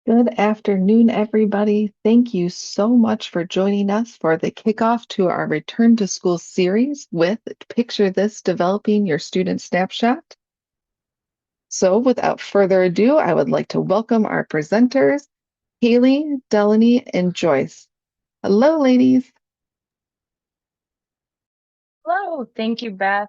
Good afternoon, everybody. Thank you so much for joining us for the kickoff to our Return to School series with Picture This Developing Your Student Snapshot. So, without further ado, I would like to welcome our presenters, Hayley, Delani, and Joyce. Hello, ladies. Hello, thank you, Beth.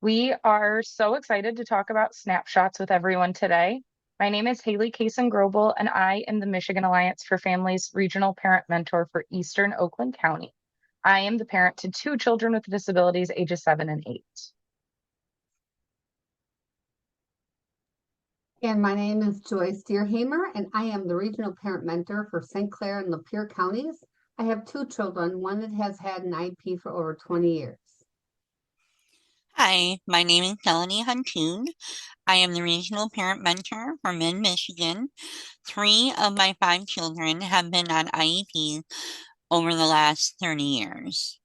We are so excited to talk about snapshots with everyone today. My name is Hayley Cason Grobbel, and I am the Michigan Alliance for Families Regional Parent Mentor for Eastern Oakland County. I am the parent to two children with disabilities, ages 7 and 8. And my name is Joyce Dearhamer, and I am the Regional Parent Mentor for St. Clair and Lapeer counties. I have two children, one that has had an IEP for over 20 years. Hi, my name is Delani Huntoon. I am the Regional Parent Mentor for Mid-Michigan. Three of my five children have been on IEPs over the last 30 years.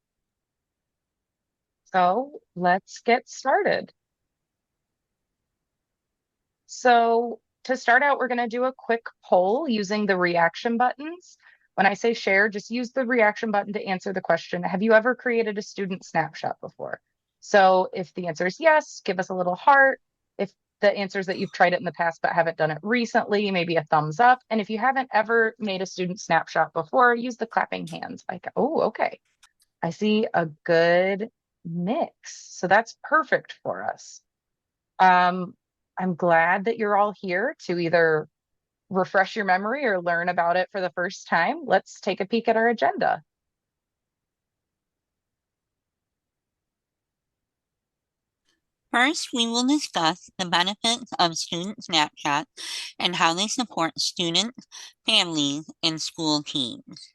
So let's get started. So to start out, we're going to do a quick poll using the reaction buttons. When I say share, just use the reaction button to answer the question. Have you ever created a student snapshot before? So if the answer is yes, give us a little heart. If the answer is that you've tried it in the past but haven't done it recently, maybe a thumbs up. And if you haven't ever made a student snapshot before, use the clapping hands. Like, oh, okay. I see a good mix. So that's perfect for us. Um, I'm glad that you're all here to either refresh your memory or learn about it for the first time. Let's take a peek at our agenda. First, we will discuss the benefits of Student Snapshot and how they support students, families, and school teams.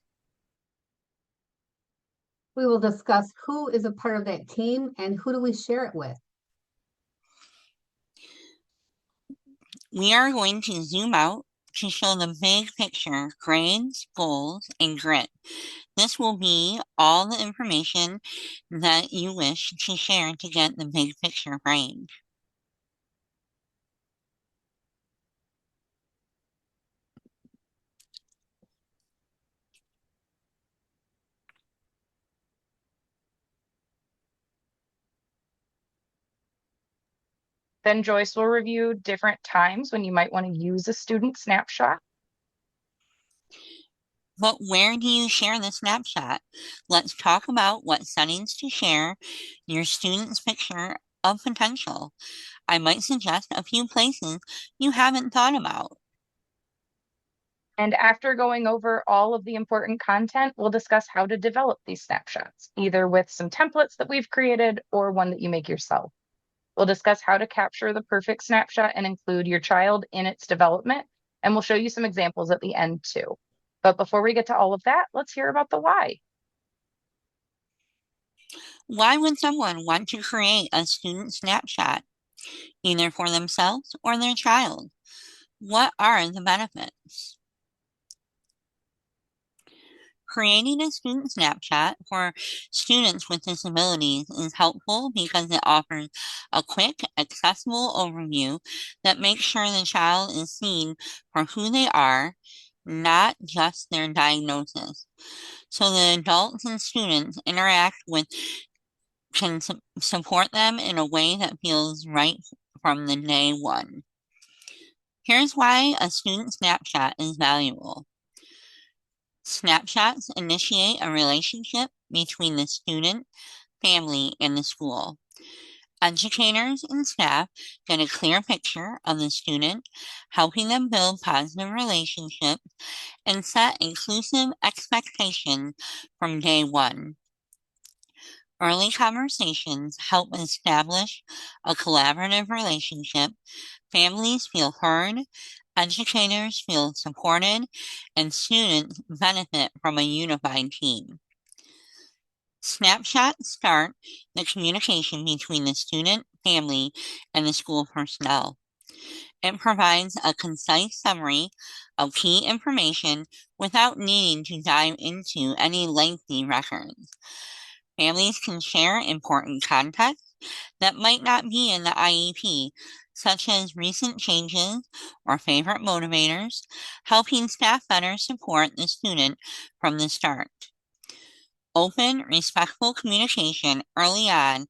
We will discuss who is a part of that team and who do we share it with. We are going to zoom out to show the big picture, grades, goals, and grit. This will be all the information that you wish to share to get the big picture right. Then Joyce will review different times when you might want to use a student snapshot. But where do you share the snapshot? Let's talk about what settings to share your student's picture of potential. I might suggest a few places you haven't thought about. And after going over all of the important content, we'll discuss how to develop these snapshots, either with some templates that we've created or one that you make yourself. We'll discuss how to capture the perfect snapshot and include your child in its development. And we'll show you some examples at the end too. But before we get to all of that, let's hear about the why. Why would someone want to create a student snapshot, either for themselves or their child? What are the benefits? Creating a student snapshot for students with disabilities is helpful because it offers a quick, accessible overview that makes sure the child is seen for who they are, not just their diagnosis. So the adults and students interact with can support them in a way that feels right from the day one. Here's why a student snapshot is valuable. Snapshots initiate a relationship between the student, family, and the school. Educators and staff get a clear picture of the student, helping them build positive relationships and set inclusive expectations from day one. Early conversations help establish a collaborative relationship. Families feel heard, educators feel supported, and students benefit from a unified team. Snapshots start the communication between the student, family, and the school personnel. It provides a concise summary of key information without needing to dive into any lengthy records. Families can share important context that might not be in the IEP, such as recent changes or favorite motivators, helping staff better support the student from the start. Open, respectful communication early on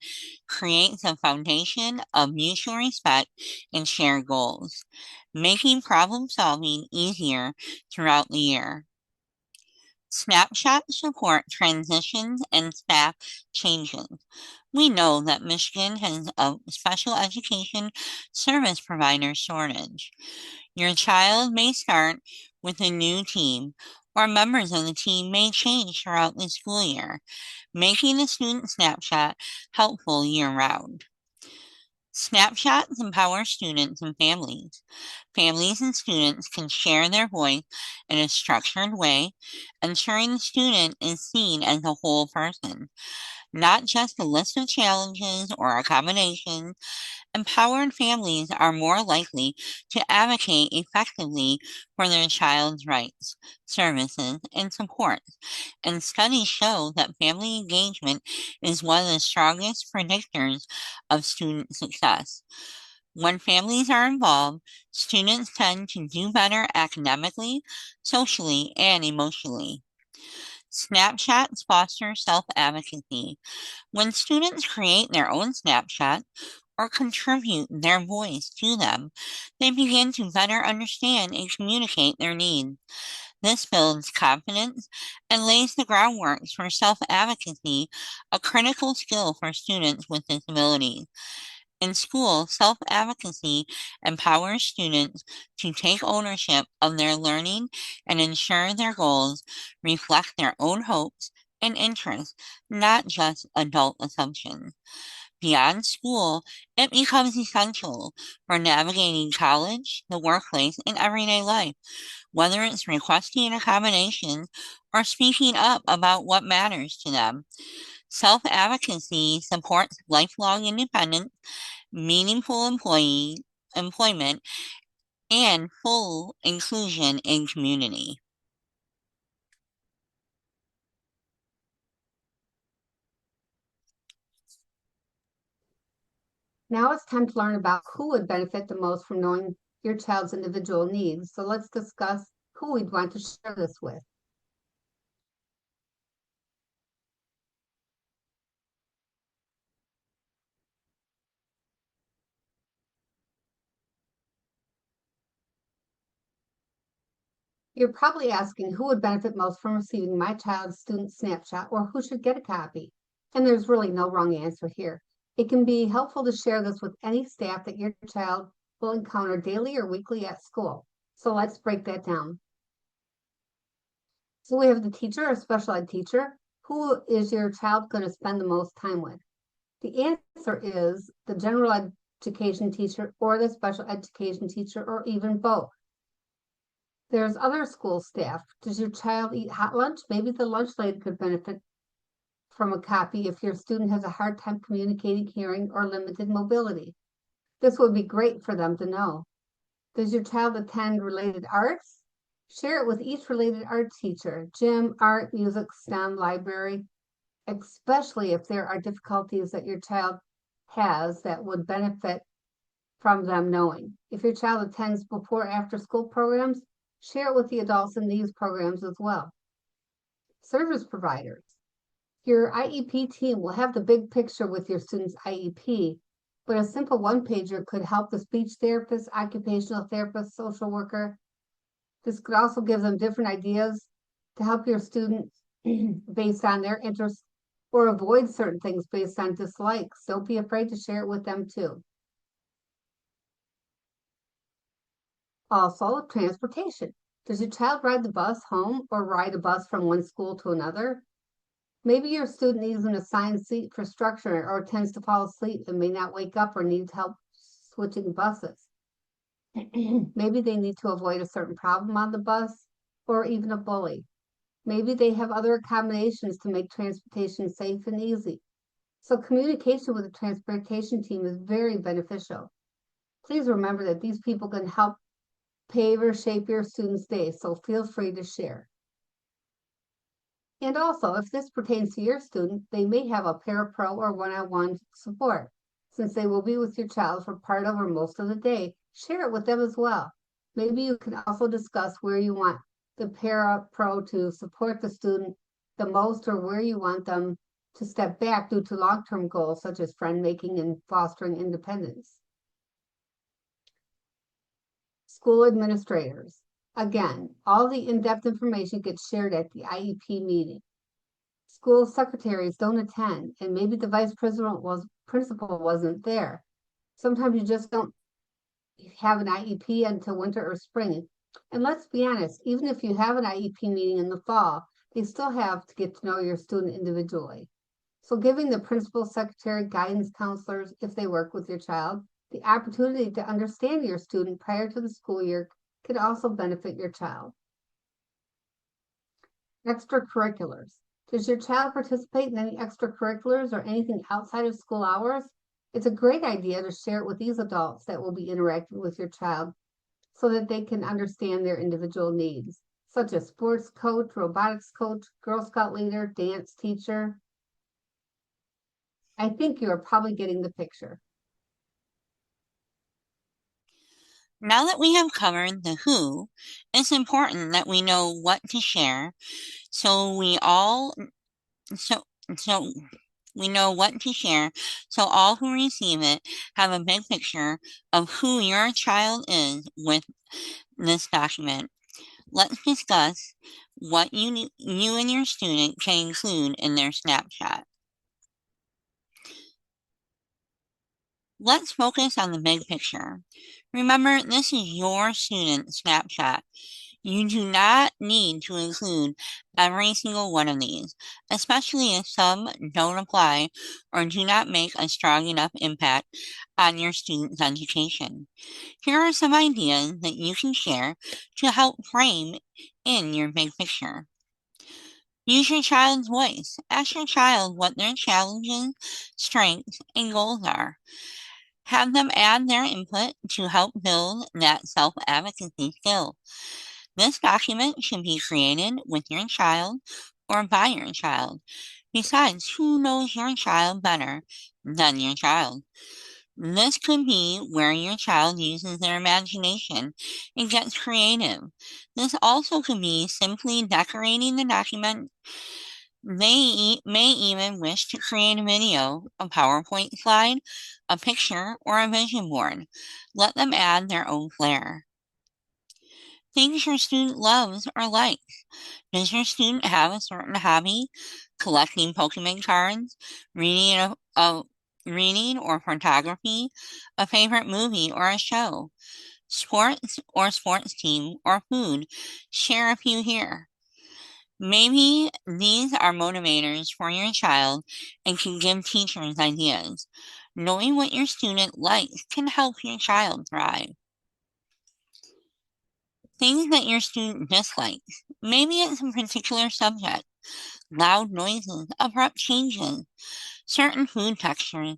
creates a foundation of mutual respect and shared goals, making problem solving easier throughout the year. Snapshots support transitions and staff changes. We know that Michigan has a special education service provider shortage. Your child may start with a new team, or members of the team may change throughout the school year, making the student snapshot helpful year round. Snapshots empower students and families. Families and students can share their voice in a structured way, ensuring the student is seen as a whole person, not just a list of challenges or accommodations. Empowered families are more likely to advocate effectively for their child's rights, services, and support. And studies show that family engagement is one of the strongest predictors of student success. When families are involved, students tend to do better academically, socially, and emotionally. Snapshots foster self advocacy. When students create their own snapshot or contribute their voice to them, they begin to better understand and communicate their needs. This builds confidence and lays the groundwork for self advocacy, a critical skill for students with disabilities. In school, self advocacy empowers students to take ownership of their learning and ensure their goals reflect their own hopes and interests, not just adult assumptions. Beyond school, it becomes essential for navigating college, the workplace, and everyday life, whether it's requesting accommodations or speaking up about what matters to them. Self advocacy supports lifelong independence, meaningful employment, and full inclusion in community. Now it's time to learn about who would benefit the most from knowing your child's individual needs. So let's discuss who we'd want to share this with. You're probably asking who would benefit most from receiving my child's student snapshot or who should get a copy. And there's really no wrong answer here. It can be helpful to share this with any staff that your child will encounter daily or weekly at school. So let's break that down. So we have the teacher or special ed teacher. Who is your child going to spend the most time with? The answer is the general education teacher or the special education teacher or even both. There's other school staff. Does your child eat hot lunch? Maybe the lunch lady could benefit from a copy if your student has a hard time communicating, hearing, or limited mobility. This would be great for them to know. Does your child attend related arts? Share it with each related arts teacher, gym, art, music, STEM, library, especially if there are difficulties that your child has that would benefit from them knowing. If your child attends before or after school programs, share it with the adults in these programs as well. Service providers. Your IEP team will have the big picture with your student's IEP, but a simple one-pager could help the speech therapist, occupational therapist, social worker. This could also give them different ideas to help your students based on their interests or avoid certain things based on dislikes. Don't be afraid to share it with them too. Also, transportation. Does your child ride the bus home or ride a bus from one school to another? Maybe your student needs an assigned seat for structure or tends to fall asleep and may not wake up or needs help switching buses. Maybe they need to avoid a certain problem on the bus or even a bully. Maybe they have other accommodations to make transportation safe and easy. So communication with the transportation team is very beneficial. Please remember that these people can help pave or shape your student's day, so feel free to share. And also, if this pertains to your student, they may have a parapro or one-on-one support. Since they will be with your child for part of or most of the day, share it with them as well. Maybe you can also discuss where you want the para-pro to support the student the most or where you want them to step back due to long-term goals such as friend making and fostering independence. School administrators. Again, all the in-depth information gets shared at the IEP meeting. School secretaries don't attend, and maybe the vice principal wasn't there. Sometimes you just don't have an IEP until winter or spring. And let's be honest, even if you have an IEP meeting in the fall, they still have to get to know your student individually. So giving the principal, secretary, guidance counselors, if they work with your child, the opportunity to understand your student prior to the school year could also benefit your child. Extracurriculars. Does your child participate in any extracurriculars or anything outside of school hours? It's a great idea to share it with these adults that will be interacting with your child so that they can understand their individual needs, such as sports coach, robotics coach, Girl Scout leader, dance teacher. I think you are probably getting the picture. Now that we have covered the who, it's important that we know what to share so we all so so we know what to share so all who receive it have a big picture of who your child is with this document. Let's discuss what you and your student can include in their snapshot. Let's focus on the big picture. Remember, this is your student snapshot. You do not need to include every single one of these, especially if some don't apply or do not make a strong enough impact on your student's education. Here are some ideas that you can share to help frame in your big picture. Use your child's voice. Ask your child what their challenges, strengths, and goals are. Have them add their input to help build that self-advocacy skill. This document should be created with your child or by your child. Besides, who knows your child better than your child? This could be where your child uses their imagination and gets creative. This also could be simply decorating the document. They may even wish to create a video, a PowerPoint slide, a picture, or a vision board. Let them add their own flair. Things your student loves or likes. Does your student have a certain hobby? Collecting Pokemon cards, reading or photography, a favorite movie or a show, sports or sports team or food? Share a few here. Maybe these are motivators for your child and can give teachers ideas. Knowing what your student likes can help your child thrive. Things that your student dislikes. Maybe it's a particular subject, loud noises, abrupt changes, certain food textures,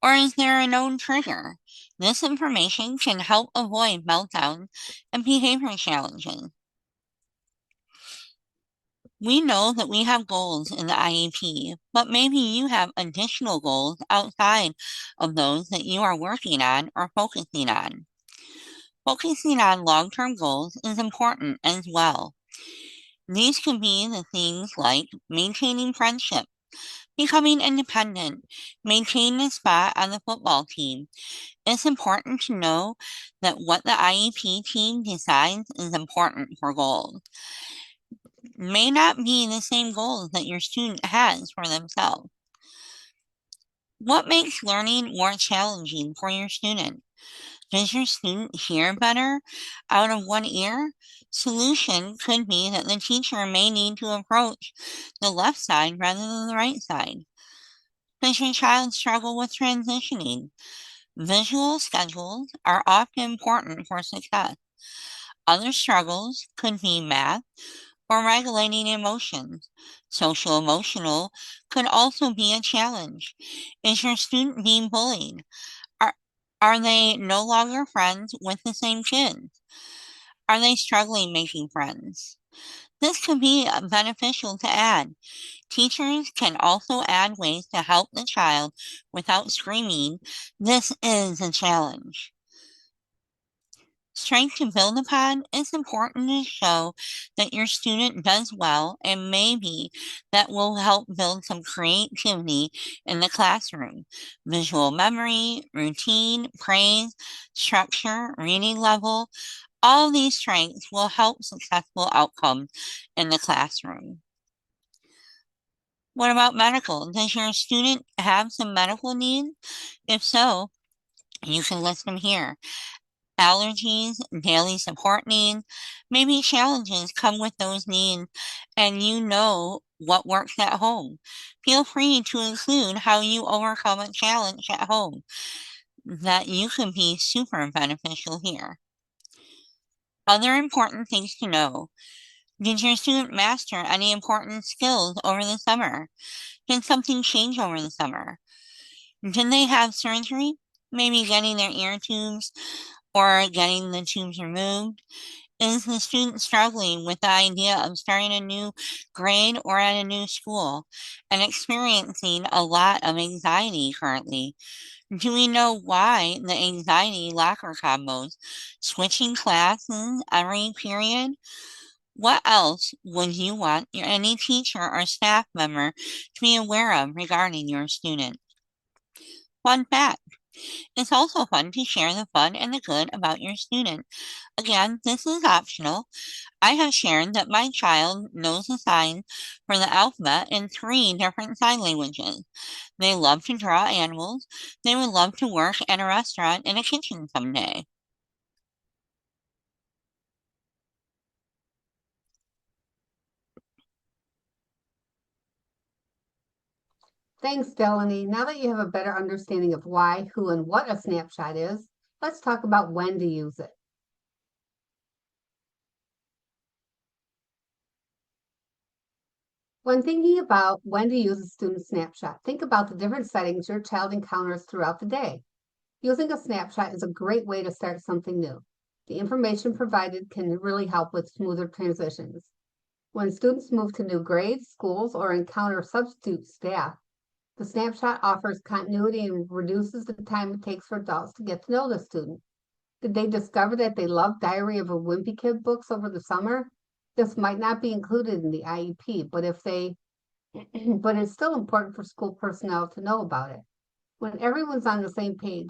or is there a known trigger? This information can help avoid meltdowns and behavior challenges. We know that we have goals in the IEP, but maybe you have additional goals outside of those that you are working on or focusing on. Focusing on long-term goals is important as well. These could be the things like maintaining friendship, becoming independent, maintaining a spot on the football team. It's important to know that what the IEP team decides is important for goals. May not be the same goals that your student has for themselves. What makes learning more challenging for your student? Does your student hear better out of one ear? Solution could be that the teacher may need to approach the left side rather than the right side. Does your child struggle with transitioning? Visual schedules are often important for success. Other struggles could be math or regulating emotions. Social emotional could also be a challenge. Is your student being bullied? Are, are they no longer friends with the same kids? Are they struggling making friends? This can be beneficial to add. Teachers can also add ways to help the child without screaming. This is a challenge. Strength to build upon is important to show that your student does well, and maybe that will help build some creativity in the classroom. Visual memory, routine, praise, structure, reading level, all these strengths will help successful outcomes in the classroom. What about medical? Does your student have some medical needs? If so, you can list them here. Allergies, daily support needs, maybe challenges come with those needs, and you know what works at home. Feel free to include how you overcome a challenge at home. That you can be super beneficial here. Other important things to know. Did your student master any important skills over the summer? Did something change over the summer? Did they have surgery? Maybe getting their ear tubes or getting the tubes removed? Is the student struggling with the idea of starting a new grade or at a new school and experiencing a lot of anxiety currently? Do we know why the anxiety locker combos, switching classes every period? What else would you want any teacher or staff member to be aware of regarding your student? Fun fact. It's also fun to share the fun and the good about your student. Again, this is optional. I have shared that my child knows the signs for the alphabet in 3 different sign languages. They love to draw animals. They would love to work at a restaurant in a kitchen someday. Thanks, Delani. Now that you have a better understanding of why, who, and what a snapshot is, let's talk about when to use it. When thinking about when to use a student snapshot, think about the different settings your child encounters throughout the day. Using a snapshot is a great way to start something new. The information provided can really help with smoother transitions. When students move to new grades, schools, or encounter substitute staff, the snapshot offers continuity and reduces the time it takes for adults to get to know the student. Did they discover that they love Diary of a Wimpy Kid books over the summer? This might not be included in the IEP, but but it's still important for school personnel to know about it. When everyone's on the same page,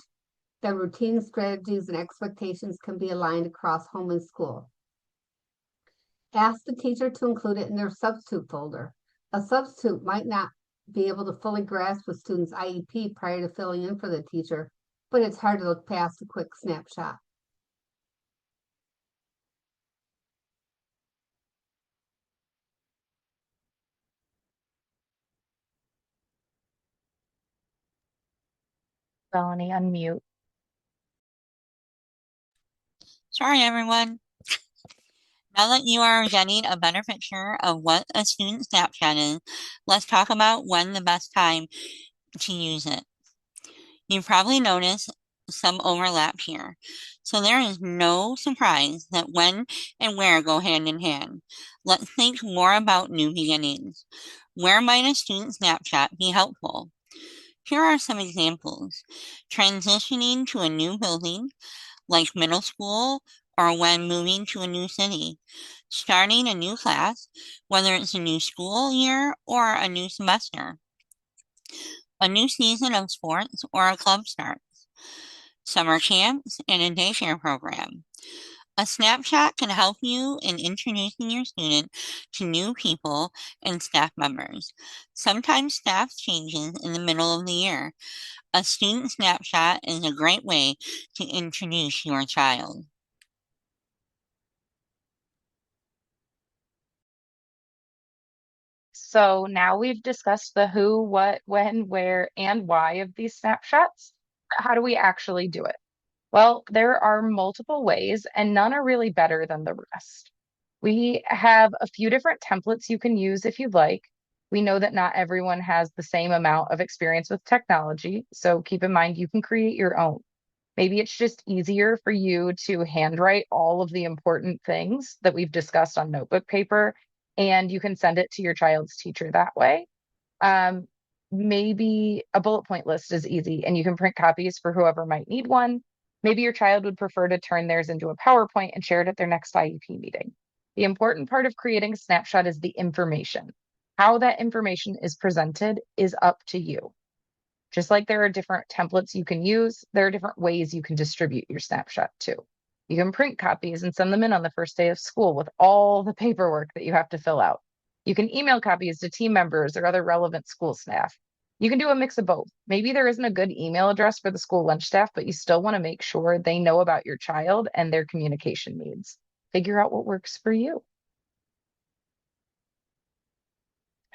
then routine strategies and expectations can be aligned across home and school. Ask the teacher to include it in their substitute folder. A substitute might not be able to fully grasp a student's IEP prior to filling in for the teacher, but it's hard to look past a quick snapshot. Delani, unmute. Sorry, everyone. Now that you are getting a better picture of what a student snapshot is, let's talk about when the best time to use it. You probably noticed some overlap here. So there is no surprise that when and where go hand in hand. Let's think more about new beginnings. Where might a student snapshot be helpful? Here are some examples. Transitioning to a new building, like middle school or when moving to a new city. Starting a new class, whether it's a new school year or a new semester. A new season of sports or a club starts. Summer camps and a daycare program. A snapshot can help you in introducing your student to new people and staff members. Sometimes staff changes in the middle of the year. A student snapshot is a great way to introduce your child. So now we've discussed the who, what, when, where, and why of these snapshots. How do we actually do it? Well, there are multiple ways, and none are really better than the rest. We have a few different templates you can use if you'd like. We know that not everyone has the same amount of experience with technology, so keep in mind you can create your own. Maybe it's just easier for you to handwrite all of the important things that we've discussed on notebook paper and you can send it to your child's teacher that way. Maybe a bullet point list is easy and you can print copies for whoever might need one. Maybe your child would prefer to turn theirs into a PowerPoint and share it at their next IEP meeting. The important part of creating a snapshot is the information. How that information is presented is up to you. Just like there are different templates you can use, there are different ways you can distribute your snapshot too. You can print copies and send them in on the first day of school with all the paperwork that you have to fill out. You can email copies to team members or other relevant school staff. You can do a mix of both. Maybe there isn't a good email address for the school lunch staff, but you still want to make sure they know about your child and their communication needs. Figure out what works for you.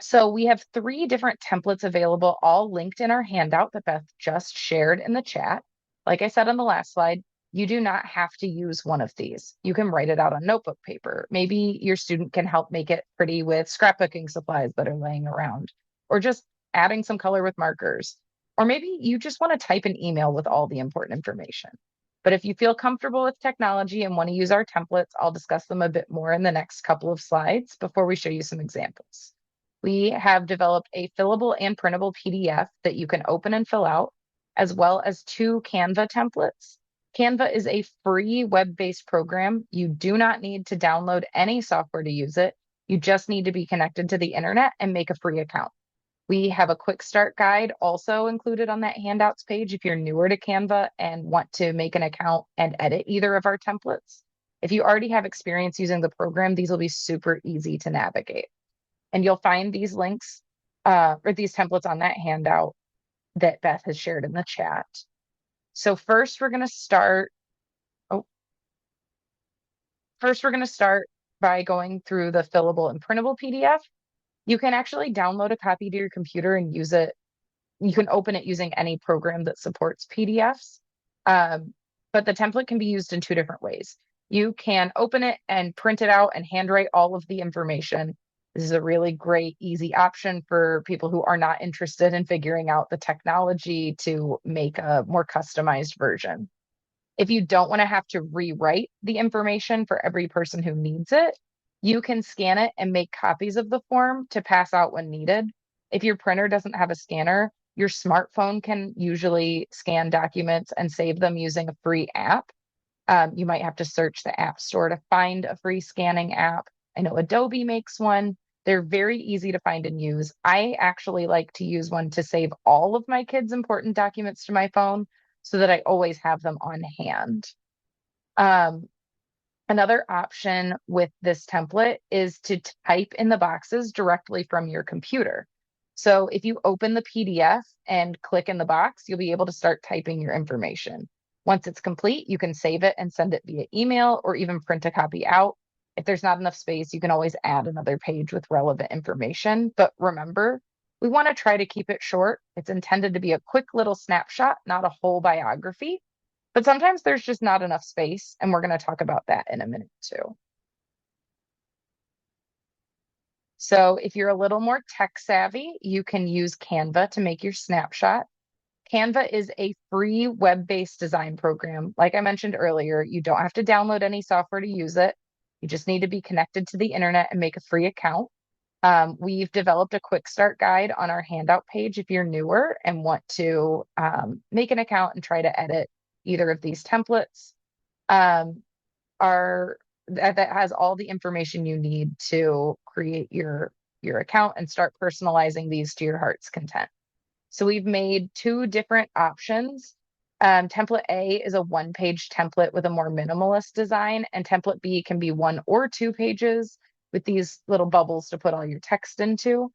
So we have 3 different templates available, all linked in our handout that Beth just shared in the chat. Like I said on the last slide, you do not have to use one of these. You can write it out on notebook paper. Maybe your student can help make it pretty with scrapbooking supplies that are laying around, or just adding some color with markers. Or maybe you just want to type an email with all the important information. But if you feel comfortable with technology and want to use our templates, I'll discuss them a bit more in the next couple of slides before we show you some examples. We have developed a fillable and printable PDF that you can open and fill out, as well as 2 Canva templates. Canva is a free web-based program. You do not need to download any software to use it. You just need to be connected to the internet and make a free account. We have a quick start guide also included on that handouts page if you're newer to Canva and want to make an account and edit either of our templates. If you already have experience using the program, these will be super easy to navigate. And you'll find these links or these templates on that handout that Beth has shared in the chat. So first we're going to start by going through the fillable and printable PDF. You can actually download a copy to your computer and use it. You can open it using any program that supports PDFs. But the template can be used in 2 different ways. You can open it and print it out and handwrite all of the information. This is a really great, easy option for people who are not interested in figuring out the technology to make a more customized version. If you don't want to have to rewrite the information for every person who needs it, you can scan it and make copies of the form to pass out when needed. If your printer doesn't have a scanner, your smartphone can usually scan documents and save them using a free app. You might have to search the App Store to find a free scanning app. I know Adobe makes one. They're very easy to find and use. I actually like to use one to save all of my kids' important documents to my phone so that I always have them on hand. Another option with this template is to type in the boxes directly from your computer. So if you open the PDF and click in the box, you'll be able to start typing your information. Once it's complete, you can save it and send it via email or even print a copy out. If there's not enough space, you can always add another page with relevant information. But remember, we want to try to keep it short. It's intended to be a quick little snapshot, not a whole biography. But sometimes there's just not enough space, and we're going to talk about that in a minute too. So if you're a little more tech savvy, you can use Canva to make your snapshot. Canva is a free web-based design program. Like I mentioned earlier, you don't have to download any software to use it. You just need to be connected to the internet and make a free account. We've developed a quick start guide on our handout page if you're newer and want to make an account and try to edit either of these templates. That has all the information you need to create your account and start personalizing these to your heart's content. So we've made 2 different options. Template A is a 1-page template with a more minimalist design, and template B can be 1 or 2 pages with these little bubbles to put all your text into.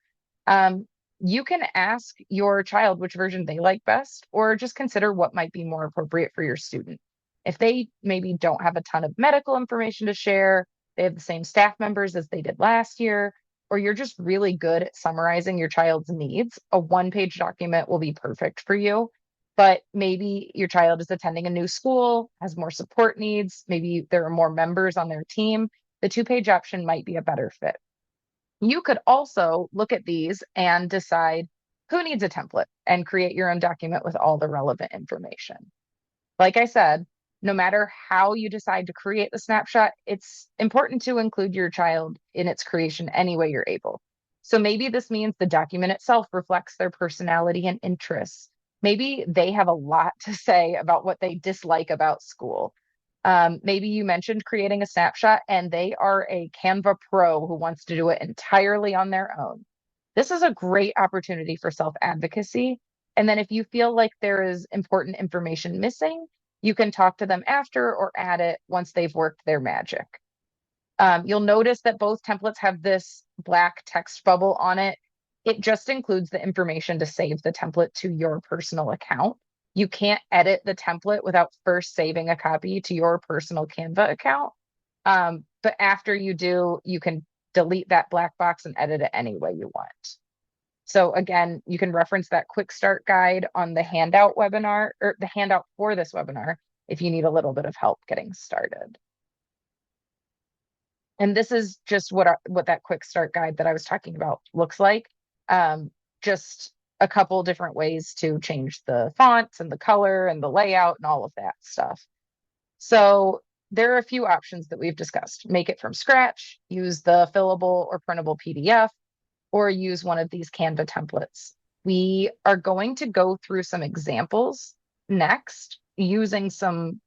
You can ask your child which version they like best, or just consider what might be more appropriate for your student. If they maybe don't have a ton of medical information to share, they have the same staff members as they did last year, or you're just really good at summarizing your child's needs, a 1-page document will be perfect for you. But maybe your child is attending a new school, has more support needs, maybe there are more members on their team. The 2-page option might be a better fit. You could also look at these and decide who needs a template and create your own document with all the relevant information. Like I said, No matter how you decide to create the snapshot, it's important to include your child in its creation any way you're able. So maybe this means the document itself reflects their personality and interests. Maybe they have a lot to say about what they dislike about school. Maybe you mentioned creating a snapshot and they are a Canva pro who wants to do it entirely on their own. This is a great opportunity for self-advocacy. And then if you feel like there is important information missing, you can talk to them after or add it once they've worked their magic. You'll notice that both templates have this black text bubble on it. It just includes the information to save the template to your personal account. You can't edit the template without first saving a copy to your personal Canva account. But after you do, you can delete that black box and edit it any way you want. So again, you can reference that quick start guide on the handout webinar or the handout for this webinar if you need a little bit of help getting started. And this is just what that quick start guide that I was talking about looks like. Just a couple different ways to change the fonts and the color and the layout and all of that stuff. So there are a few options that we've discussed. Make it from scratch, use the fillable or printable PDF, or use one of these Canva templates. We are going to go through some examples next using some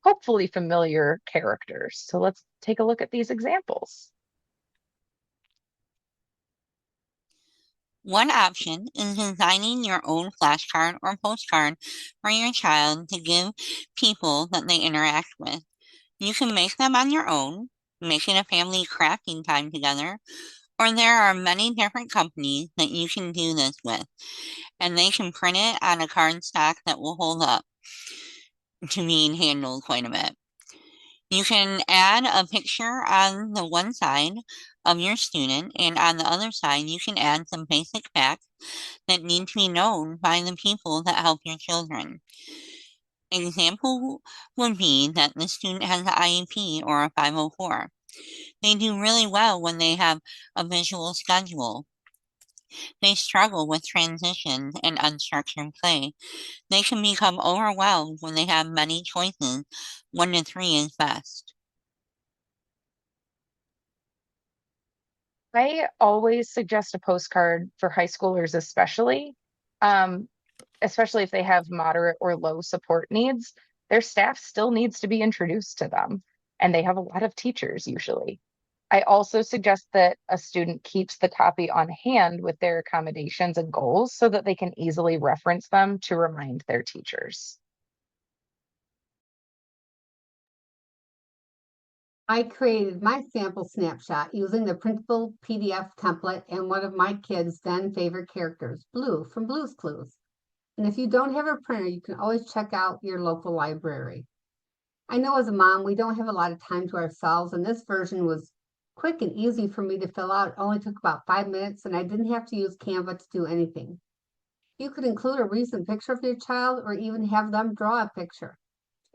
hopefully familiar characters. So let's take a look at these examples. One option is designing your own flashcard or postcard for your child to give people that they interact with. You can make them on your own, making a family crafting time together, or there are many different companies that you can do this with, and they can print it on a cardstock that will hold up to being handled quite a bit. You can add a picture on the one side of your student, and on the other side, you can add some basic facts that need to be known by the people that help your children. Example would be that the student has an IEP or a 504. They do really well when they have a visual schedule. They struggle with transitions and unstructured play. They can become overwhelmed when they have many choices. 1 to 3 is best. I always suggest a postcard for high schoolers, especially if they have moderate or low support needs. Their staff still needs to be introduced to them, and they have a lot of teachers usually. I also suggest that a student keeps the copy on hand with their accommodations and goals so that they can easily reference them to remind their teachers. I created my sample snapshot using the printable PDF template and one of my kids' then favorite characters, Blue from Blue's Clues. And if you don't have a printer, you can always check out your local library. I know as a mom, we don't have a lot of time to ourselves, and this version was quick and easy for me to fill out. It only took about 5 minutes, and I didn't have to use Canva to do anything. You could include a recent picture of your child or even have them draw a picture.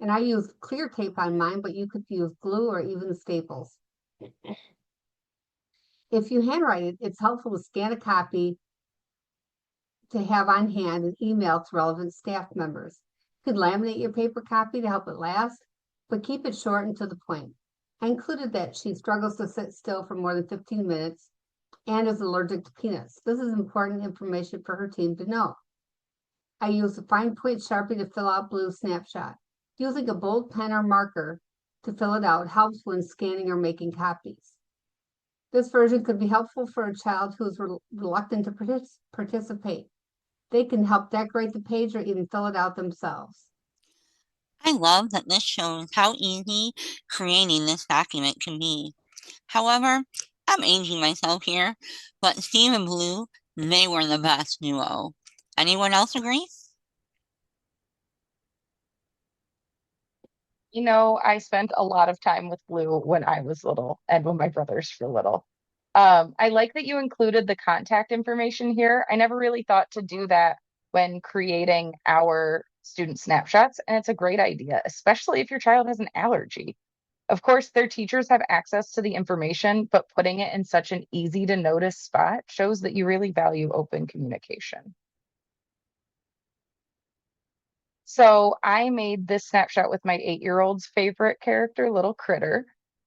And I used clear tape on mine, but you could use glue or even staples. If you handwrite it, it's helpful to scan a copy to have on hand and email to relevant staff members. You could laminate your paper copy to help it last, but keep it short and to the point. I included that she struggles to sit still for more than 15 minutes and is allergic to peanuts. This is important information for her team to know. I used a fine point Sharpie to fill out Blue's snapshot. Using a bold pen or marker to fill it out helps when scanning or making copies. This version could be helpful for a child who is reluctant to participate. They can help decorate the page or even fill it out themselves. I love that this shows how easy creating this document can be. However, I'm aging myself here, but Steve and Blue, they were the best duo. Anyone else agree? You know, I spent a lot of time with Blue when I was little and when my brothers were little. I like that you included the contact information here. I never really thought to do that when creating our student snapshots, and it's a great idea, especially if your child has an allergy. Of course, their teachers have access to the information, but putting it in such an easy to notice spot shows that you really value open communication. So I made this snapshot with my 8-year-old's favorite character, Little Critter.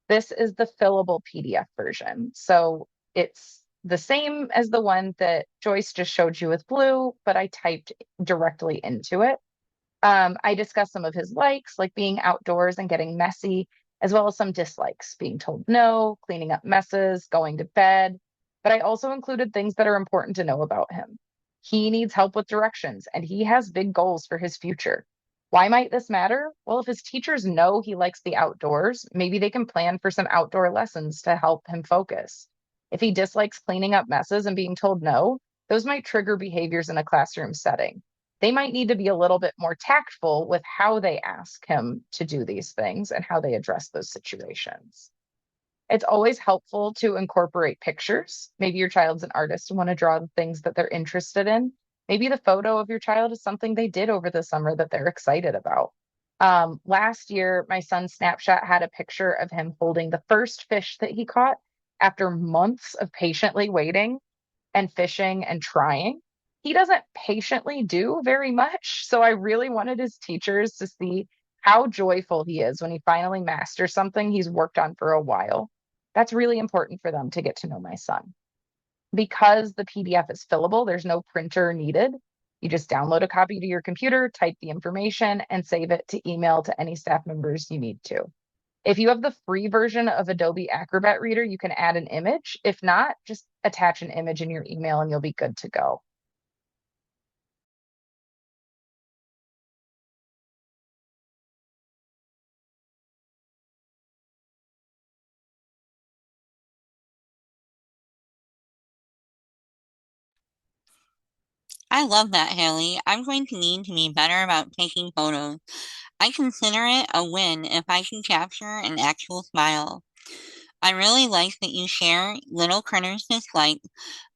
This is the fillable PDF version. So it's the same as the one that Joyce just showed you with blue, but I typed directly into it. I discussed some of his likes, like being outdoors and getting messy, as well as some dislikes, being told no, cleaning up messes, going to bed. But I also included things that are important to know about him. He needs help with directions, and he has big goals for his future. Why might this matter? Well, if his teachers know he likes the outdoors, maybe they can plan for some outdoor lessons to help him focus. If he dislikes cleaning up messes and being told no, those might trigger behaviors in a classroom setting. They might need to be a little bit more tactful with how they ask him to do these things and how they address those situations. It's always helpful to incorporate pictures. Maybe your child's an artist and want to draw the things that they're interested in. Maybe the photo of your child is something they did over the summer that they're excited about. Last year, my son's snapshot had a picture of him holding the first fish that he caught after months of patiently waiting and fishing and trying. He doesn't patiently do very much. So I really wanted his teachers to see how joyful he is when he finally masters something he's worked on for a while. That's really important for them to get to know my son. Because the PDF is fillable, there's no printer needed. You just download a copy to your computer, type the information, and save it to email to any staff members you need to. If you have the free version of Adobe Acrobat Reader, you can add an image. If not, just attach an image in your email and you'll be good to go. I love that, Haley. I'm going to need to be better about taking photos. I consider it a win if I can capture an actual smile. I really like that you share little critters' dislike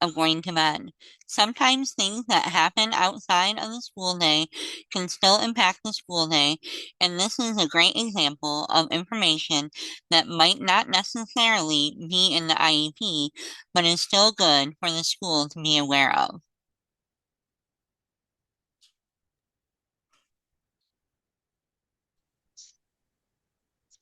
of going to bed. Sometimes things that happen outside of the school day can still impact the school day, and this is a great example of information that might not necessarily be in the IEP, but is still good for the school to be aware of.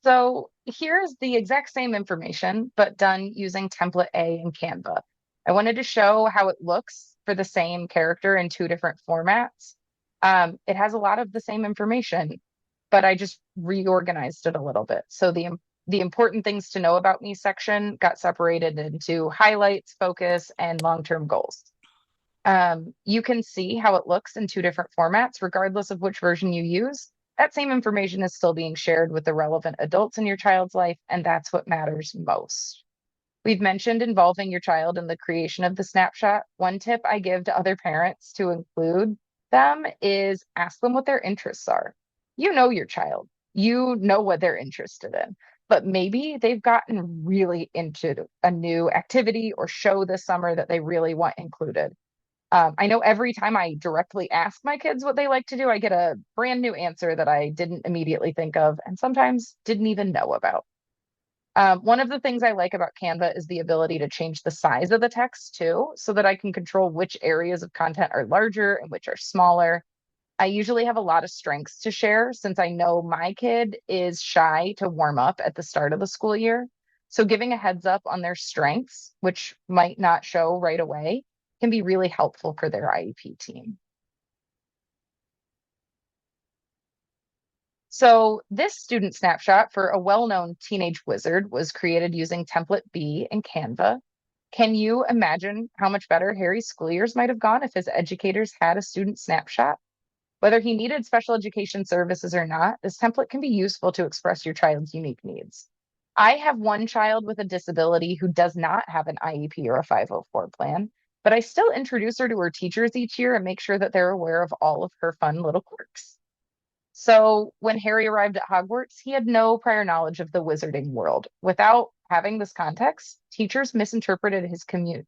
So here's the exact same information, but done using template A in Canva. I wanted to show how it looks for the same character in 2 different formats. It has a lot of the same information, but I just reorganized it a little bit. So the important things to know about me section got separated into highlights, focus, and long-term goals. You can see how it looks in 2 different formats, regardless of which version you use. That same information is still being shared with the relevant adults in your child's life, and that's what matters most. We've mentioned involving your child in the creation of the snapshot. One tip I give to other parents to include them is ask them what their interests are. You know your child, you know what they're interested in, but maybe they've gotten really into a new activity or show this summer that they really want included. I know every time I directly ask my kids what they like to do, I get a brand new answer that I didn't immediately think of and sometimes didn't even know about. One of the things I like about Canva is the ability to change the size of the text too, so that I can control which areas of content are larger and which are smaller. I usually have a lot of strengths to share since I know my kid is shy to warm up at the start of the school year. So giving a heads up on their strengths, which might not show right away, can be really helpful for their IEP team. So this student snapshot for a well-known teenage wizard was created using template B in Canva. Can you imagine how much better Harry's school years might have gone if his educators had a student snapshot? Whether he needed special education services or not, this template can be useful to express your child's unique needs. I have one child with a disability who does not have an IEP or a 504 plan, but I still introduce her to her teachers each year and make sure that they're aware of all of her fun little quirks. So when Harry arrived at Hogwarts, he had no prior knowledge of the wizarding world. Without having this context, teachers misinterpreted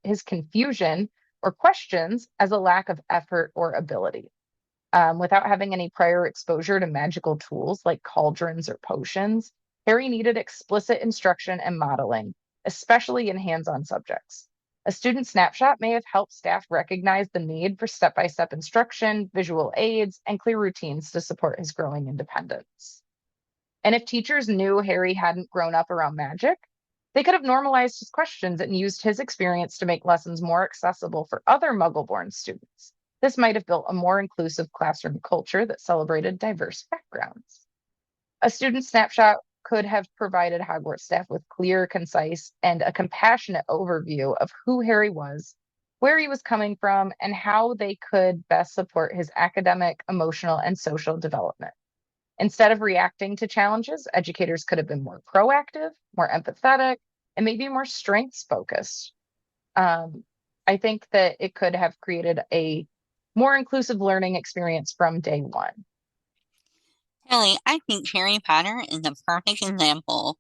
his confusion or questions as a lack of effort or ability. Without having any prior exposure to magical tools like cauldrons or potions, Harry needed explicit instruction and modeling, especially in hands-on subjects. A student snapshot may have helped staff recognize the need for step-by-step instruction, visual aids, and clear routines to support his growing independence. And if teachers knew Harry hadn't grown up around magic, they could have normalized his questions and used his experience to make lessons more accessible for other Muggle-born students. This might have built a more inclusive classroom culture that celebrated diverse backgrounds. A student snapshot could have provided Hogwarts staff with clear, concise, and a compassionate overview of who Harry was, where he was coming from, and how they could best support his academic, emotional, and social development. Instead of reacting to challenges, educators could have been more proactive, more empathetic, and maybe more strengths focused. I think that it could have created a more inclusive learning experience from day one. Hayley, I think Harry Potter is a perfect example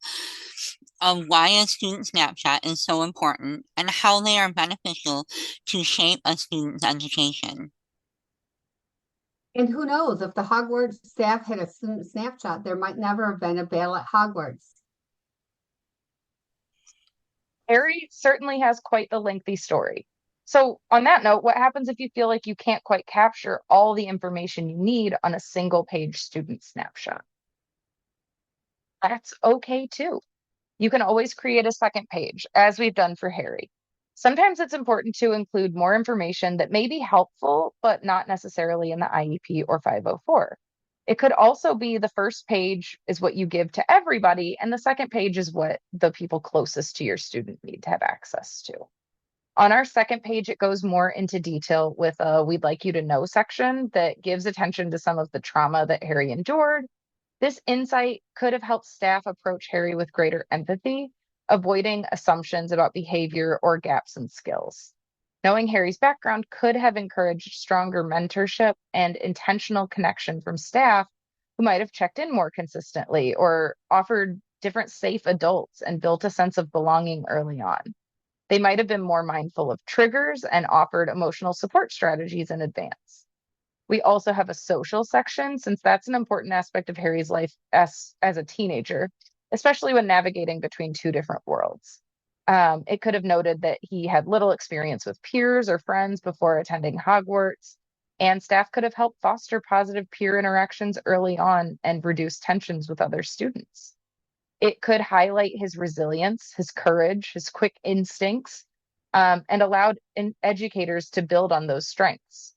of why a student snapshot is so important and how they are beneficial to shape a student's education. And who knows, if the Hogwarts staff had a student snapshot, there might never have been a battle at Hogwarts. Harry certainly has quite the lengthy story. So, on that note, what happens if you feel like you can't quite capture all the information you need on a single page student snapshot? That's okay too. You can always create a second page, as we've done for Harry. Sometimes it's important to include more information that may be helpful, but not necessarily in the IEP or 504. It could also be the first page is what you give to everybody, and the second page is what the people closest to your student need to have access to. On our second page, it goes more into detail with a "We'd like you to know" section that gives attention to some of the trauma that Harry endured. This insight could have helped staff approach Harry with greater empathy, avoiding assumptions about behavior or gaps in skills. Knowing Harry's background could have encouraged stronger mentorship and intentional connection from staff who might have checked in more consistently or offered different safe adults and built a sense of belonging early on. They might have been more mindful of triggers and offered emotional support strategies in advance. We also have a social section, since that's an important aspect of Harry's life as a teenager, especially when navigating between two different worlds. It could have noted that he had little experience with peers or friends before attending Hogwarts, and staff could have helped foster positive peer interactions early on and reduce tensions with other students. It could highlight his resilience, his courage, his quick instincts, and allowed educators to build on those strengths.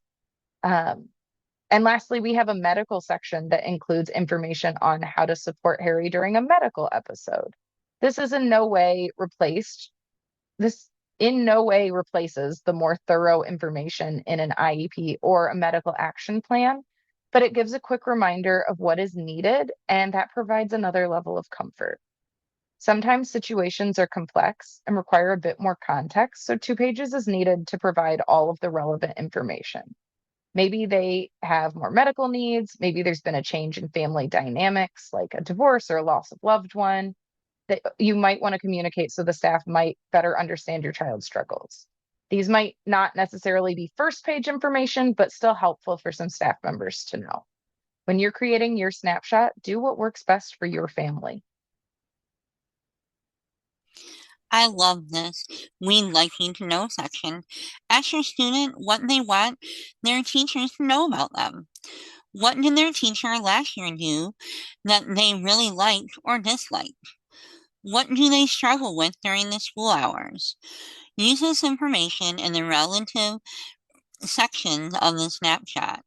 And lastly, we have a medical section that includes information on how to support Harry during a medical episode. This is in no way replaced. This in no way replaces the more thorough information in an IEP or a medical action plan, but it gives a quick reminder of what is needed, and that provides another level of comfort. Sometimes situations are complex and require a bit more context, so 2 pages is needed to provide all of the relevant information. Maybe they have more medical needs. Maybe there's been a change in family dynamics, like a divorce or a loss of loved one, that you might want to communicate so the staff might better understand your child's struggles. These might not necessarily be first page information, but still helpful for some staff members to know. When you're creating your snapshot, do what works best for your family. I love this "We'd like you to know" section. Ask your student what they want their teachers to know about them. What did their teacher last year do that they really liked or disliked? What do they struggle with during the school hours? Use this information in the relative sections of the snapshot.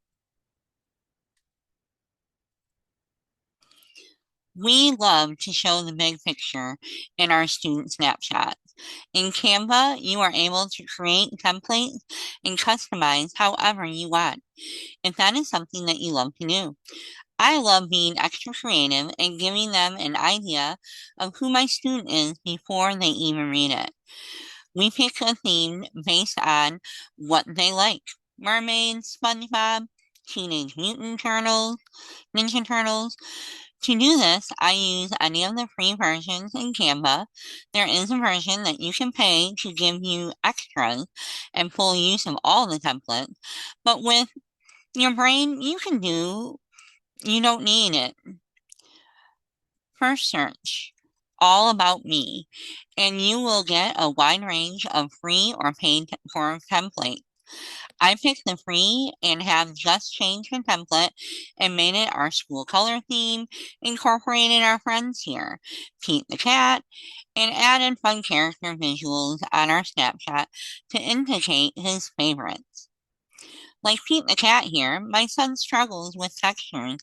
We love to show the big picture in our student snapshots. In Canva, you are able to create templates and customize however you want, if that is something that you love to do. I love being extra creative and giving them an idea of who my student is before they even read it. We pick a theme based on what they like: mermaids, SpongeBob, Teenage Mutant Turtles, Ninja Turtles. To do this, I use any of the free versions in Canva. There is a version that you can pay to give you extras and full use of all the templates, but with your brain, you don't need it. First search. all about me, and you will get a wide range of free or paid for templates. I picked the free and have just changed the template and made it our school color theme, incorporated our friends here, Pete the cat, and added fun character visuals on our snapshot to indicate his favorites. Like Pete the cat here, my son struggles with textures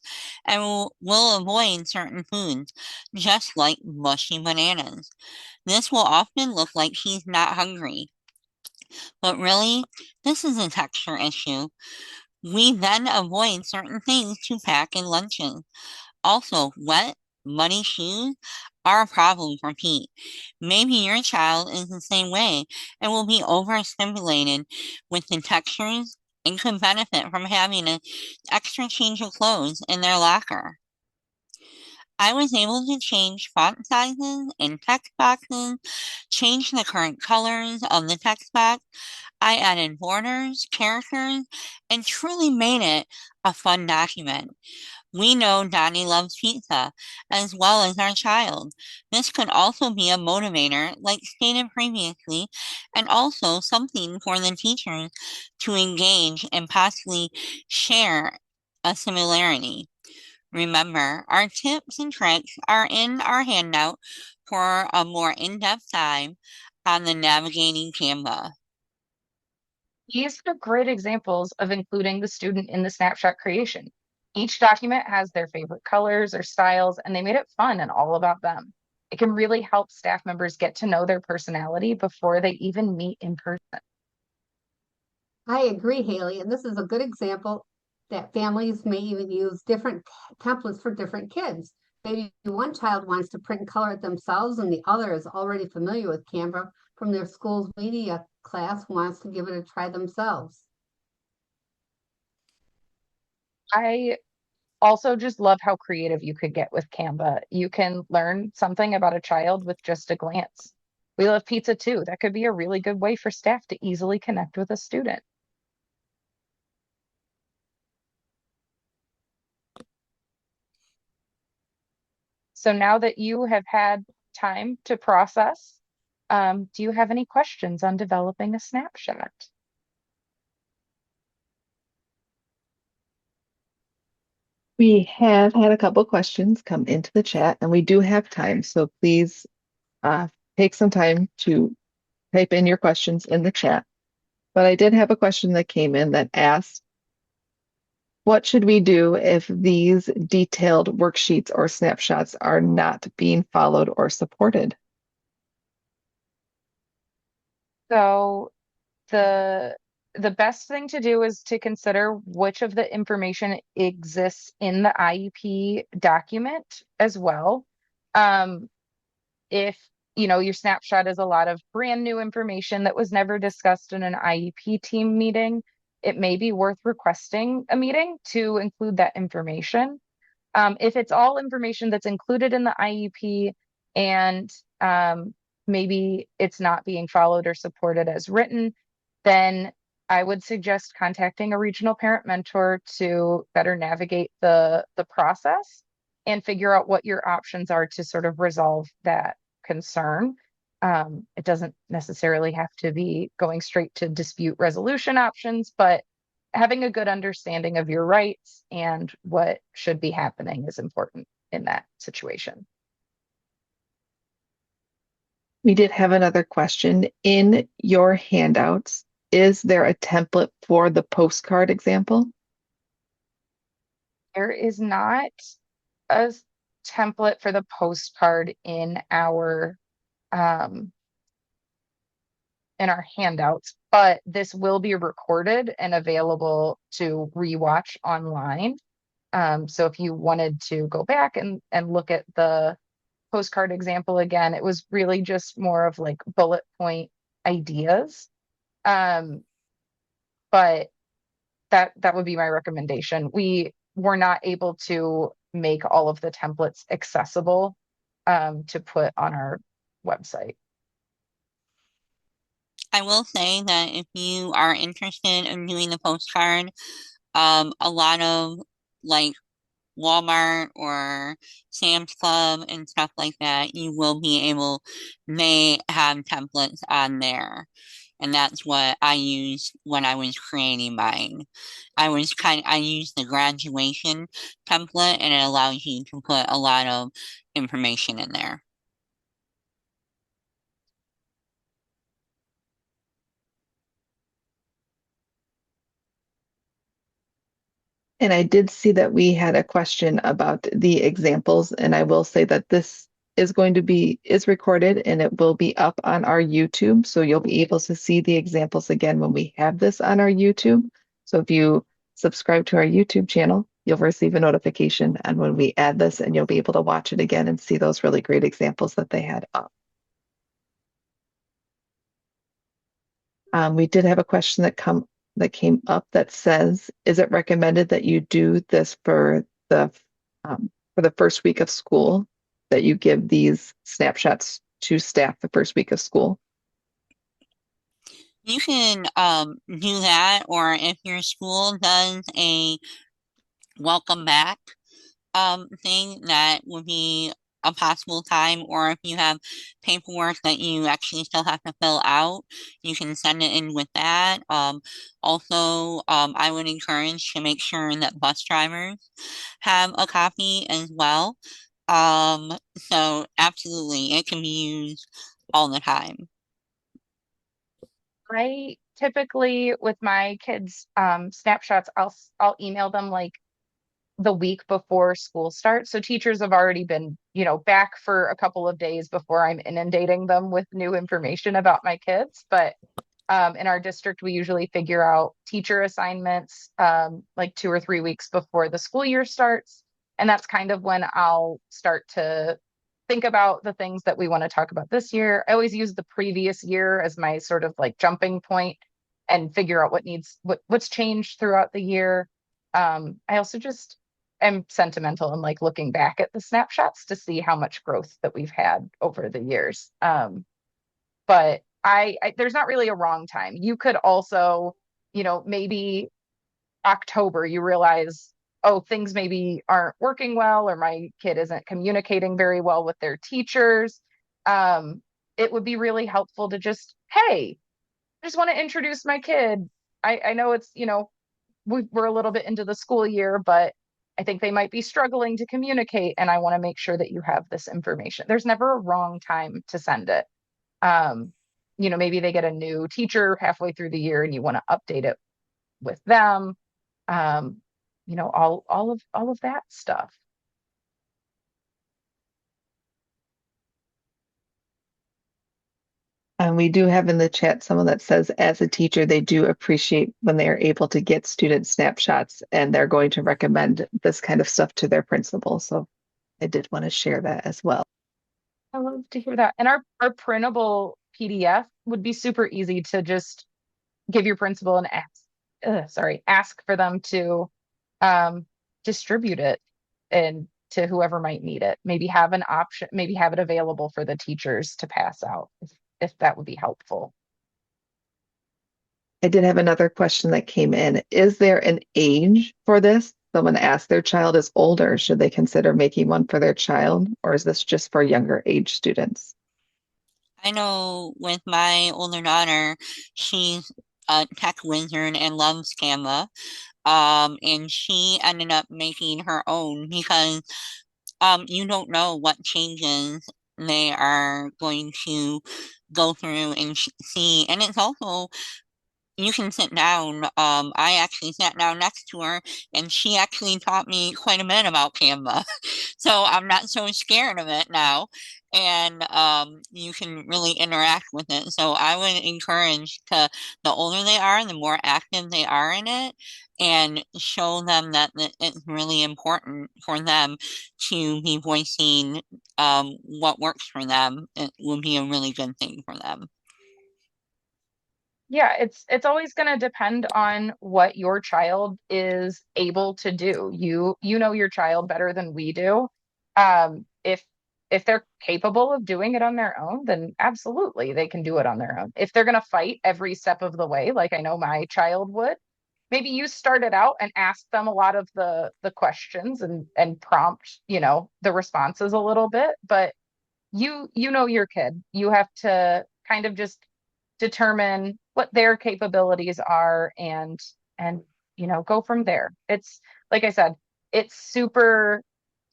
and will avoid certain foods, just like mushy bananas. This will often look like he's not hungry, but really, this is a texture issue. We then avoid certain things to pack in lunches. Also, wet, muddy shoes are a problem for Pete. Maybe your child is the same way and will be overstimulated with the textures and could benefit from having an extra change of clothes in their locker. I was able to change font sizes and text boxes, change the current colors of the text box. I added borders, characters, and truly made it a fun document. We know Donnie loves pizza, as well as our child. This could also be a motivator, like stated previously, and also something for the teachers to engage and possibly share a similarity. Remember, our tips and tricks are in our handout for a more in-depth dive on the navigating Canva. These are great examples of including the student in the snapshot creation. Each document has their favorite colors or styles, and they made it fun and all about them. It can really help staff members get to know their personality before they even meet in person. I agree, Haley, and this is a good example that families may even use different templates for different kids. Maybe one child wants to print and color it themselves, and the other is already familiar with Canva from their school's media class, wants to give it a try themselves. I also just love how creative you could get with Canva. You can learn something about a child with just a glance. We love pizza too. That could be a really good way for staff to easily connect with a student. So now that you have had time to process, do you have any questions on developing a snapshot? We have had a couple questions come into the chat, and we do have time, so please uh, take some time to type in your questions in the chat. But I did have a question that came in that asked, what should we do if these detailed worksheets or snapshots are not being followed or supported? So the best thing to do is to consider which of the information exists in the IEP document as well. If your snapshot is a lot of brand new information that was never discussed in an IEP team meeting, it may be worth requesting a meeting to include that information. If it's all information that's included in the IEP and maybe it's not being followed or supported as written, then I would suggest contacting a regional parent mentor to better navigate the process and figure out what your options are to sort of resolve that concern. It doesn't necessarily have to be going straight to dispute resolution options, but having a good understanding of your rights and what should be happening is important in that situation. We did have another question. In your handouts, is there a template for the postcard example? There is not a template for the postcard um, in our handouts, but this will be recorded and available to rewatch online. So if you wanted to go back and look at the postcard example again, it was really just more of like bullet point ideas. Um, but that would be my recommendation. We were not able to make all of the templates accessible to put on our website. I will say that if you are interested in doing the postcard, a lot of like Walmart or Sam's Club and stuff like that, you will be able, they have templates on there. And that's what I used when I was creating mine. I used the graduation template and it allows you to put a lot of information in there. And I did see that we had a question about the examples, and I will say that this is recorded and it will be up on our YouTube. So you'll be able to see the examples again when we have this on our YouTube. So if you subscribe to our YouTube channel, you'll receive a notification and when we add this and you'll be able to watch it again and see those really great examples that they had up. We did have a question that came up that says, is it recommended that you do this for the first week of school, that you give these snapshots to staff the first week of school? You can do that, or if your school does a welcome back thing, that would be a possible time, or if you have paperwork that you actually still have to fill out, you can send it in with that. Also, I would encourage to make sure that bus drivers have a copy as well. So absolutely, it can be used all the time. I typically with my kids snapshots, I'll email them like the week before school starts. So teachers have already been, back for a couple of days before I'm inundating them with new information about my kids. But in our district, we usually figure out teacher assignments like 2 or 3 weeks before the school year starts. And that's kind of when I'll start to think about the things that we want to talk about this year. I always use the previous year as my sort of like jumping point and figure out what's changed throughout the year. I also just am sentimental and like looking back at the snapshots to see how much growth that we've had over the years. But there's not really a wrong time. You could also, maybe October, you realize, oh, things maybe aren't working well, or my kid isn't communicating very well with their teachers. It would be really helpful to just, hey, I just want to introduce my kid. I know it's, we're a little bit into the school year, but I think they might be struggling to communicate, and I want to make sure that you have this information. There's never a wrong time to send it. Um, maybe they get a new teacher halfway through the year and you want to update it with them. All of that stuff. And we do have in the chat someone that says, as a teacher, they do appreciate when they are able to get student snapshots and they're going to recommend this kind of stuff to their principal. So I did want to share that as well. I love to hear that. And our printable PDF would be super easy to just give your principal an ask for them to distribute it and to whoever might need it. Maybe have an option, maybe have it available for the teachers to pass out if that would be helpful. I did have another question that came in. Is there an age for this? Someone asked, their child is older. Should they consider making one for their child, or is this just for younger age students? I know with my older daughter, she's a tech wizard and loves Canva. And she ended up making her own because you don't know what changes they are going to go through and see. And it's also, you can sit down. I actually sat down next to her and she actually taught me quite a bit about Canva. So I'm not so scared of it now. And you can really interact with it. So I would encourage to, the older they are, the more active they are in it, and show them that it's really important for them to be voicing what works for them. It will be a really good thing for them. Yeah, it's always going to depend on what your child is able to do. You know your child better than we do. If they're capable of doing it on their own, then absolutely they can do it on their own. If they're going to fight every step of the way, like I know my child would, maybe you started out and asked them a lot of the questions and prompt, the responses a little bit, but you know your kid. You have to kind of just determine what their capabilities are and go from there. It's like I said, it's super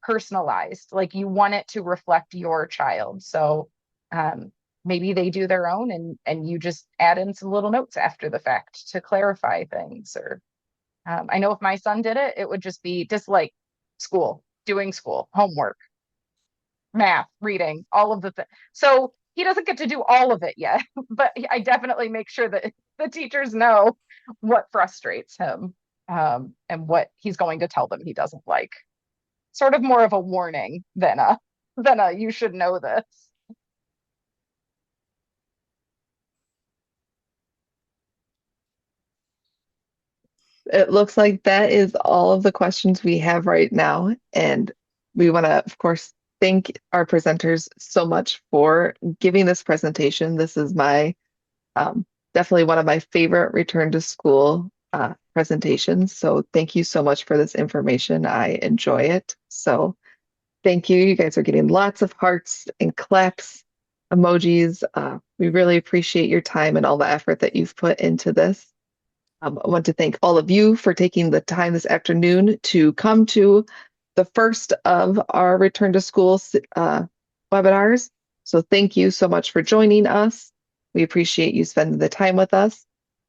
personalized. Like you want it to reflect your child. So um, maybe they do their own and you just add in some little notes after the fact to clarify things. Or I know if my son did it, it would just be dislike school, doing school, homework, math, reading, all of the things. So he doesn't get to do all of it yet, but I definitely make sure that the teachers know what frustrates him, and what he's going to tell them he doesn't like. Sort of more of a warning than a you should know this. It looks like that is all of the questions we have right now. And we want to, of course, thank our presenters so much for giving this presentation. This is my definitely one of my favorite return to school presentations. So thank you so much for this information. I enjoy it. So thank you. You guys are getting lots of hearts and claps, emojis. We really appreciate your time and all the effort that you've put into this. I want to thank all of you for taking the time this afternoon to come to the first of our Return to School webinars. So thank you so much for joining us. We appreciate you spending the time with us.